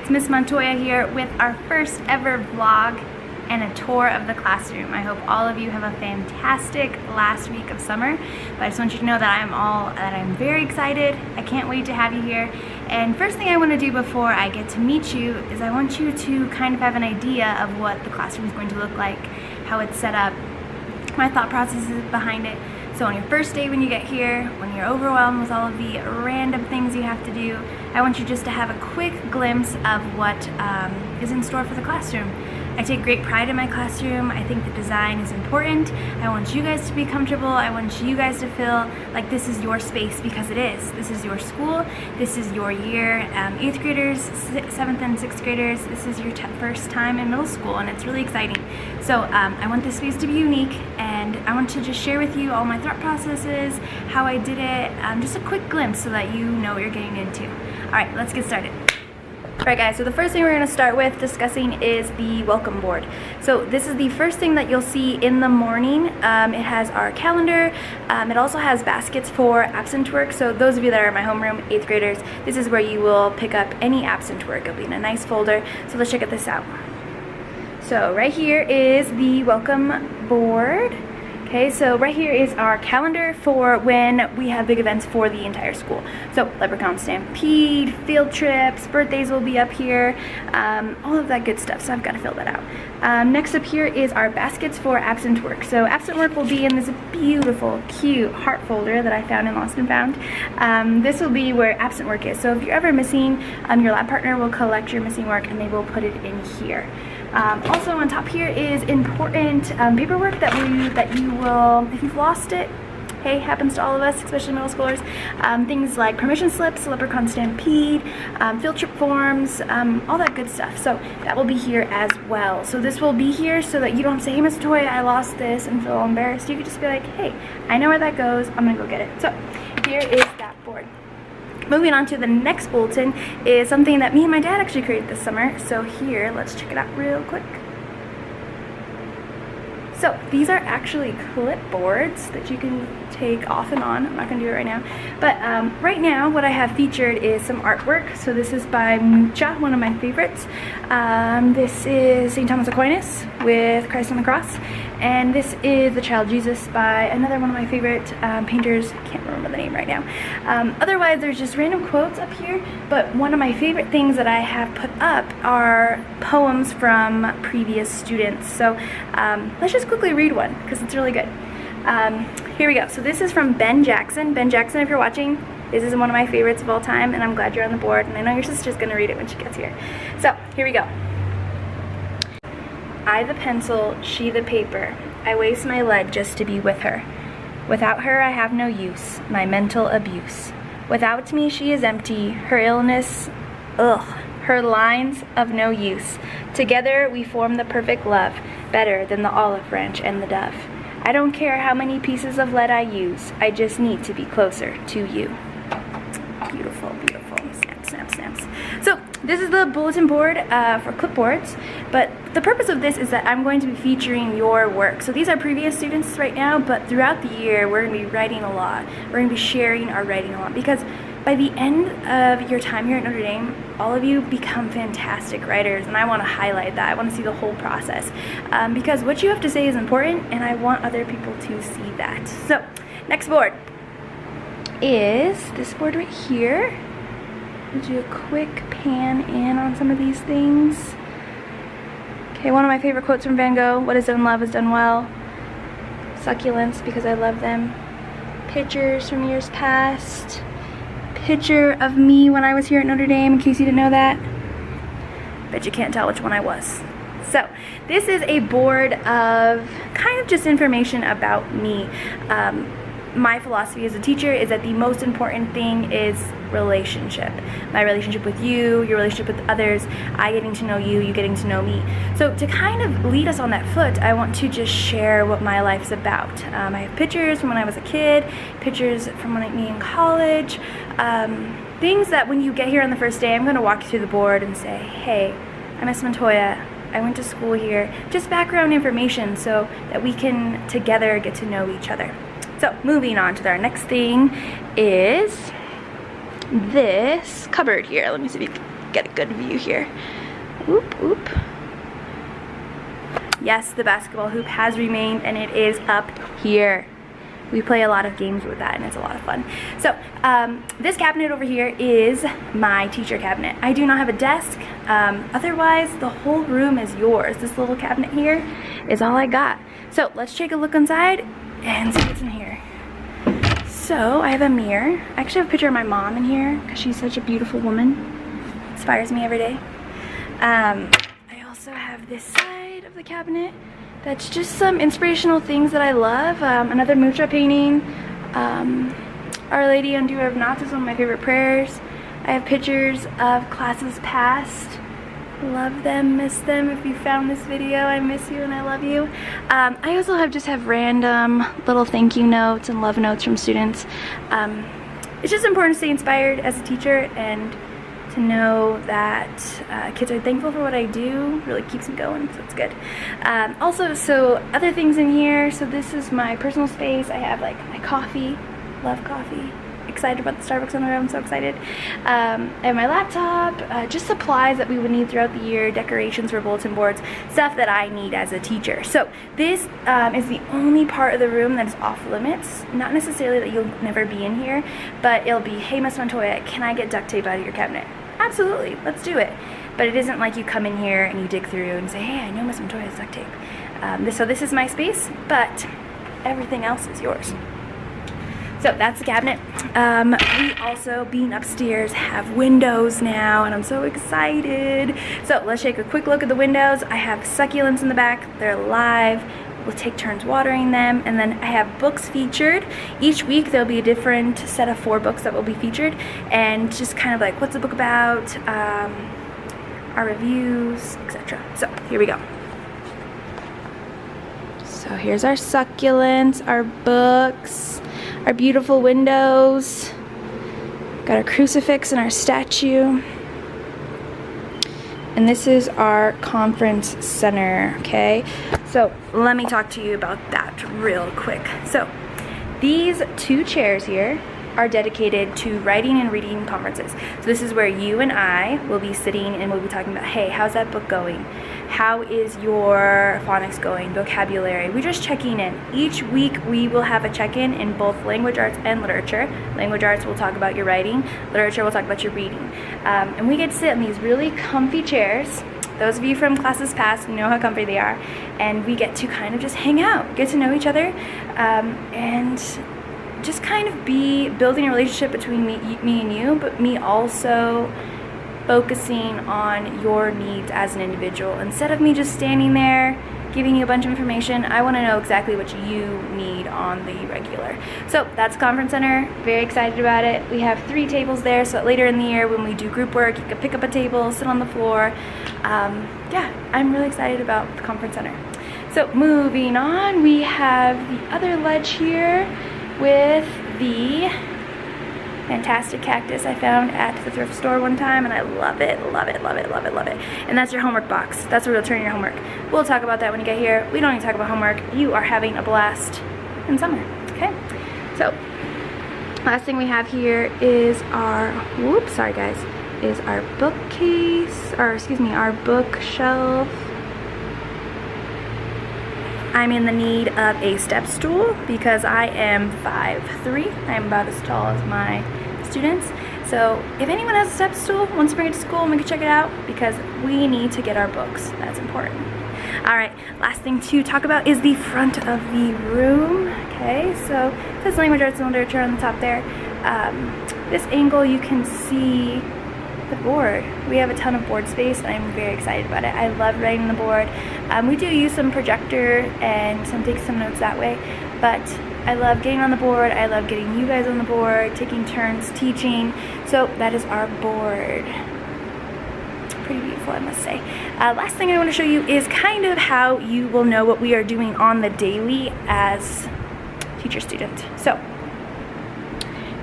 it's Miss Montoya here with our first ever vlog and a tour of the classroom. I hope all of you have a fantastic last week of summer, but I just want you to know that I'm very excited. I can't wait to have you here. And first thing I want to do before I get to meet you is I want you to kind of have an idea of what the classroom is going to look like, how it's set up, my thought processes behind it. So on your first day when you get here, when you're overwhelmed with all of the random things you have to do, I want you just to have a quick glimpse of what is in store for the classroom. I take great pride in my classroom. I think the design is important. I want you guys to be comfortable. I want you guys to feel like this is your space, because it is. This is your school. This is your year. 8th graders, 7th and 6th graders, this is your first time in middle school, and it's really exciting. So I want this space to be unique, and I want to just share with you all my thought processes, how I did it, just a quick glimpse so that you know what you're getting into. All right, let's get started. Alright guys, so the first thing we're going to start with discussing is the welcome board. So this is the first thing that you'll see in the morning. It has our calendar. It also has baskets for absent work. So those of you that are in my homeroom, 8th graders, this is where you will pick up any absent work. It'll be in a nice folder. So let's check this out. So right here is the welcome board. Okay, so right here is our calendar for when we have big events for the entire school. So Leprechaun Stampede, field trips, birthdays will be up here, all of that good stuff, so I've got to fill that out. Next up here is our baskets for absent work. So absent work will be in this beautiful, cute heart folder that I found in Lost and Found. This will be where absent work is. So if you're ever missing, your lab partner will collect your missing work and they will put it in here. Also on top here is important paperwork that you will, if you've lost it, hey, happens to all of us, especially middle schoolers, things like permission slips, Leprechaun Stampede, field trip forms, all that good stuff. So that will be here as well. So this will be here so that you don't say, hey, Miss Toya, I lost this, and feel embarrassed. You can just be like, hey, I know where that goes, I'm gonna go get it. So here is that board. Moving on to the next bulletin is something that me and my dad actually created this summer. So here, let's check it out real quick. So these are actually clipboards that you can take off and on. I'm not gonna do it right now. But right now, what I have featured is some artwork. So this is by Mucha, one of my favorites. This is St. Thomas Aquinas with Christ on the Cross. And this is The Child Jesus by another one of my favorite painters. I can't remember the name right now. Otherwise, there's just random quotes up here. But one of my favorite things that I have put up are poems from previous students. So let's just quickly read one, because it's really good. Here we go. So this is from Ben Jackson. Ben Jackson, if you're watching, this is one of my favorites of all time, and I'm glad you're on the board, and I know your sister's going to read it when she gets here. So here we go. I the pencil, she the paper. I waste my lead just to be with her. Without her I have no use, my mental abuse. Without me she is empty, her illness, her lines of no use. Together we form the perfect love, better than the olive branch and the dove. I don't care how many pieces of lead I use, I just need to be closer to you. Beautiful, beautiful. Snap, snap, snaps. So this is the bulletin board for clipboards, but the purpose of this is that I'm going to be featuring your work. So these are previous students right now, but throughout the year we're going to be writing a lot. We're going to be sharing our writing a lot, because by the end of your time here at Notre Dame, all of you become fantastic writers, and I want to highlight that. I want to see the whole process, because what you have to say is important, and I want other people to see that. So next board is this board right here. We'll do a quick pan in on some of these things. Okay, one of my favorite quotes from Van Gogh: what is done love is done well. Succulents, because I love them. Pictures from years past. Picture of me when I was here at Notre Dame, in case you didn't know that. Bet you can't tell which one I was. So this is a board of kind of just information about me. My philosophy as a teacher is that the most important thing is relationship. My relationship with you, your relationship with others, I getting to know you, you getting to know me. So to kind of lead us on that foot, I want to just share what my life's about. I have pictures from when I was a kid, pictures from when I me in college, things that when you get here on the first day, I'm going to walk you through the board and say, hey, I'm Miss Montoya, I went to school here. Just background information so that we can together get to know each other. So moving on to our next thing is this cupboard here. Let me see if you can get a good view here. Whoop, whoop. Yes, the basketball hoop has remained, and it is up here. We play a lot of games with that, and it's a lot of fun. So this cabinet over here is my teacher cabinet. I do not have a desk. Otherwise, the whole room is yours. This little cabinet here is all I got. So let's take a look inside and see what's in here. So I have a mirror. I actually have a picture of my mom in here because she's such a beautiful woman. Inspires me every day. I also have this side of the cabinet. That's just some inspirational things that I love. Another Mucha painting. Our Lady Undoer of Knots is one of my favorite prayers. I have pictures of classes past. Love them, miss them. If you found this video, I miss you and I love you. I also have random little thank you notes and love notes from students. It's just important to stay inspired as a teacher and to know that kids are thankful for what I do. Really keeps me going, so it's good. Also, so other things in here. So this is my personal space. I have like my coffee. Love coffee. Excited about the Starbucks on the road. I'm so excited. I have my laptop, just supplies that we would need throughout the year, decorations for bulletin boards, stuff that I need as a teacher. So this is the only part of the room that is off limits. Not necessarily that you'll never be in here, but it'll be, hey, Miss Montoya, can I get duct tape out of your cabinet? Absolutely, let's do it. But it isn't like you come in here and you dig through and say, hey, I know Miss Montoya has duct tape. So this is my space, but everything else is yours. So that's the cabinet. We also, being upstairs, have windows now, and I'm so excited. So let's take a quick look at the windows. I have succulents in the back. They're alive. We'll take turns watering them, and then I have books featured. Each week there'll be a different set of 4 books that will be featured, and just kind of like, what's the book about, our reviews, etc. So here we go. So here's our succulents, our books, our beautiful windows. Got our crucifix and our statue. And this is our conference center, okay? So let me talk to you about that real quick. So these 2 chairs here are dedicated to writing and reading conferences. So this is where you and I will be sitting and we'll be talking about, hey, how's that book going? How is your phonics going? Vocabulary. We're just checking in. Each week we will have a check-in in both language arts and literature. Language arts will talk about your writing. Literature will talk about your reading. And we get to sit in these really comfy chairs. Those of you from classes past know how comfy they are. And we get to kind of just hang out, get to know each other, and just kind of be building a relationship between me and you, but me also focusing on your needs as an individual. Instead of me just standing there giving you a bunch of information, I want to know exactly what you need on the regular. So that's Conference Center. Very excited about it. We have 3 tables there, so that later in the year when we do group work, you can pick up a table, sit on the floor. Yeah, I'm really excited about the Conference Center. So moving on, we have the other ledge here with the fantastic cactus I found at the thrift store one time, and I love it, love it, love it, love it, love it. And that's your homework box. That's where you'll turn your homework. We'll talk about that when you get here. We don't need to talk about homework. You are having a blast in summer, okay? So, last thing we have here is our, whoops, sorry guys, is our bookcase, or excuse me, our bookshelf. I'm in the need of a step stool because I am 5'3". I am about as tall as my students. So if anyone has a step stool, wants to bring it to school and we can check it out because we need to get our books. That's important. All right, last thing to talk about is the front of the room. Okay, so it says language arts and literature on the top there. This angle you can see the board. We have a ton of board space and I'm very excited about it. I love writing on the board. We do use some projector and take some notes that way, but I love getting on the board. I love getting you guys on the board, taking turns teaching. So that is our board. Pretty beautiful, I must say. Last thing I want to show you is kind of how you will know what we are doing on the daily as teacher-student. So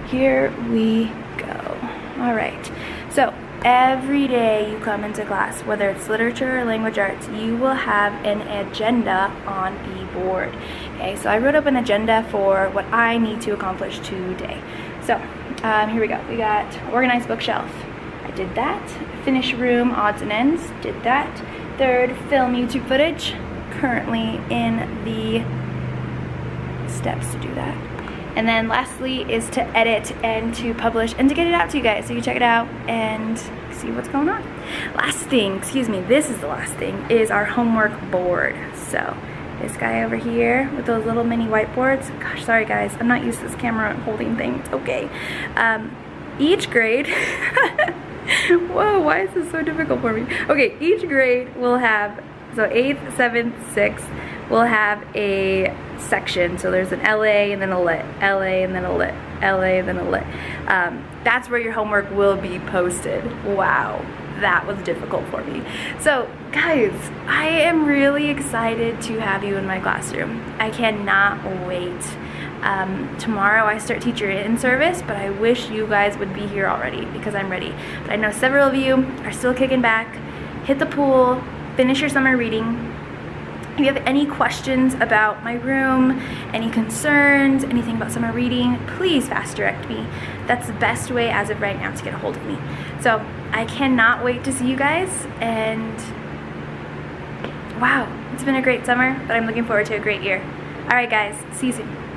here we go. All right. So every day you come into class, whether it's literature or language arts, you will have an agenda on the board. Okay, so I wrote up an agenda for what I need to accomplish today. So here we go. We got organized bookshelf. I did that. finish room odds and ends, did that. Third, film YouTube footage, currently in the steps to do that. And then lastly is to edit and to publish and to get it out to you guys so you can check it out and see what's going on. Last thing, excuse me, this is the last thing, is our homework board. So this guy over here with those little mini whiteboards. Gosh, sorry guys, I'm not used to this camera holding thing. It's okay. Each grade, whoa, why is this so difficult for me? Okay, each grade will have, so 8th, 7th, 6th, will have a section. So there's an LA and then a lit, LA and then a lit, LA and then a lit. That's where your homework will be posted. Wow, that was difficult for me. So guys, I am really excited to have you in my classroom. I cannot wait. Tomorrow I start teacher in service, but I wish you guys would be here already because I'm ready. But I know several of you are still kicking back. Hit the pool, finish your summer reading. If you have any questions about my room, any concerns, anything about summer reading, please fast direct me. That's the best way as of right now to get a hold of me. So I cannot wait to see you guys, and wow, it's been a great summer, but I'm looking forward to a great year. All right guys, see you soon.